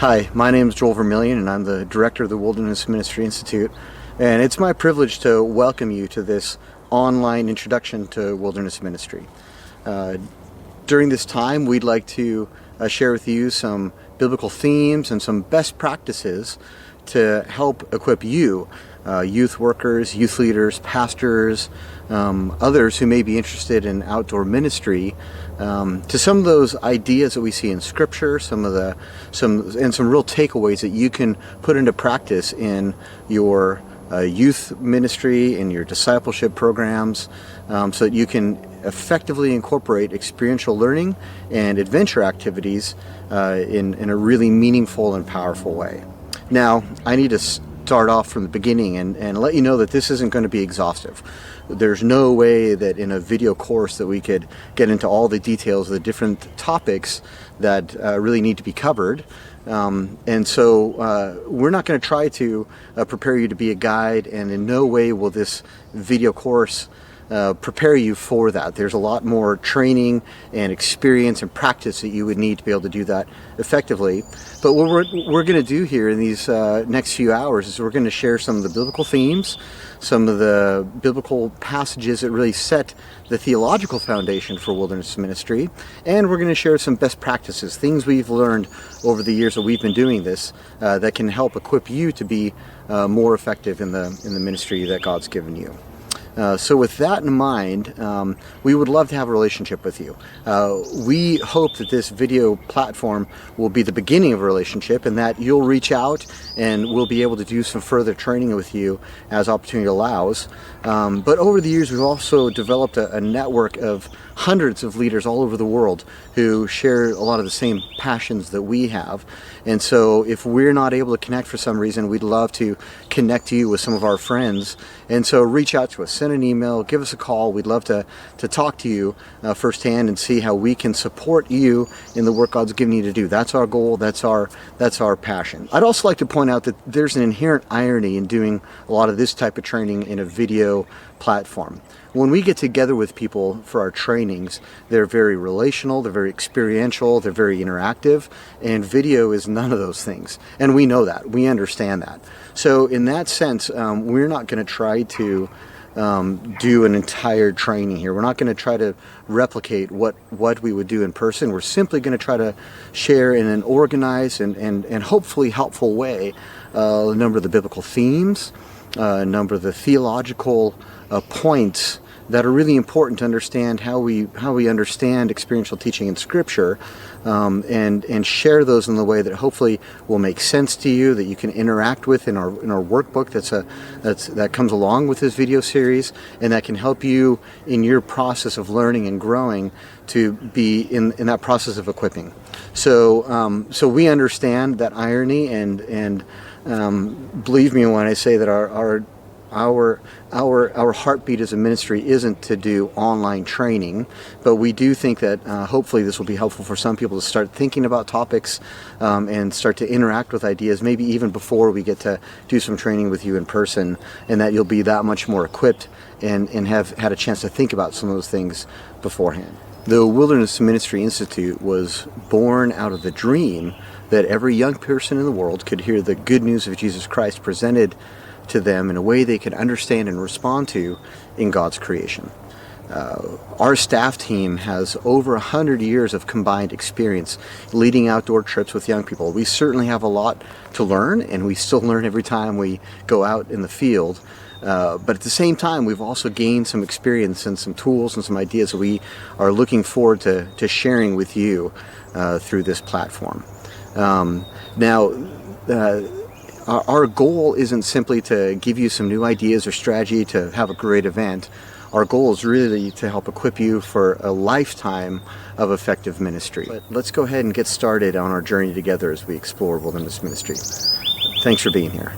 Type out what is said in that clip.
Hi, my name is Joel Vermillion and I'm the director of the Wilderness Ministry Institute, and it's my privilege to welcome you to this online introduction to wilderness ministry. During this time we'd like to share with you some biblical themes and some best practices to help equip you, youth workers, youth leaders, pastors, others who may be interested in outdoor ministry, to some of those ideas that we see in Scripture, some real takeaways that you can put into practice in your youth ministry, in your discipleship programs, so that you can effectively incorporate experiential learning and adventure activities in a really meaningful and powerful way. Now, I need to start off from the beginning and let you know that this isn't going to be exhaustive. There's no way that in a video course that we could get into all the details of the different topics that really need to be covered. And so we're not going to try to prepare you to be a guide, and in no way will this video course prepare you for that. There's a lot more training and experience and practice that you would need to be able to do that effectively. But what we're going to do here in these next few hours is we're going to share some of the biblical themes, some of the biblical passages that really set the theological foundation for wilderness ministry, and we're going to share some best practices, things we've learned over the years that we've been doing this that can help equip you to be more effective in the ministry that God's given you. So with that in mind, we would love to have a relationship with you. We hope that this video platform will be the beginning of a relationship, and that you'll reach out and we'll be able to do some further training with you as opportunity allows. But over the years, we've also developed a network of hundreds of leaders all over the world who share a lot of the same passions that we have. And so if we're not able to connect for some reason, we'd love to connect you with some of our friends. And so reach out to us, send an email, give us a call. We'd love to talk to you firsthand and see how we can support you in the work God's given you to do. That's our goal. That's our passion. I'd also like to point out that there's an inherent irony in doing a lot of this type of training in a video platform. When we get together with people for our trainings, they're very relational, they're very experiential, they're very interactive, and video is none of those things. And we know that, we understand that. So in that sense, we're not going to try to do an entire training here. We're not going to try to replicate what we would do in person. We're simply going to try to share in an organized and hopefully helpful way a number of the biblical themes, a number of the theological points that are really important to understand how we understand experiential teaching in Scripture, and share those in the way that hopefully will make sense to you, that you can interact with in our workbook that comes along with this video series, and that can help you in your process of learning and growing to be in that process of equipping. So we understand that irony, and believe me when I say that our heartbeat as a ministry isn't to do online training, but we do think that hopefully this will be helpful for some people to start thinking about topics and start to interact with ideas, maybe even before we get to do some training with you in person, and that you'll be that much more equipped and have had a chance to think about some of those things beforehand. The Wilderness Ministry Institute was born out of the dream that every young person in the world could hear the good news of Jesus Christ presented to them in a way they could understand and respond to in God's creation. Our staff team has over 100 years of combined experience leading outdoor trips with young people. We certainly have a lot to learn, and we still learn every time we go out in the field. But at the same time, we've also gained some experience and some tools and some ideas that we are looking forward to sharing with you through this platform. Our goal isn't simply to give you some new ideas or strategy to have a great event. Our goal is really to help equip you for a lifetime of effective ministry. But let's go ahead and get started on our journey together as we explore wilderness ministry. Thanks for being here.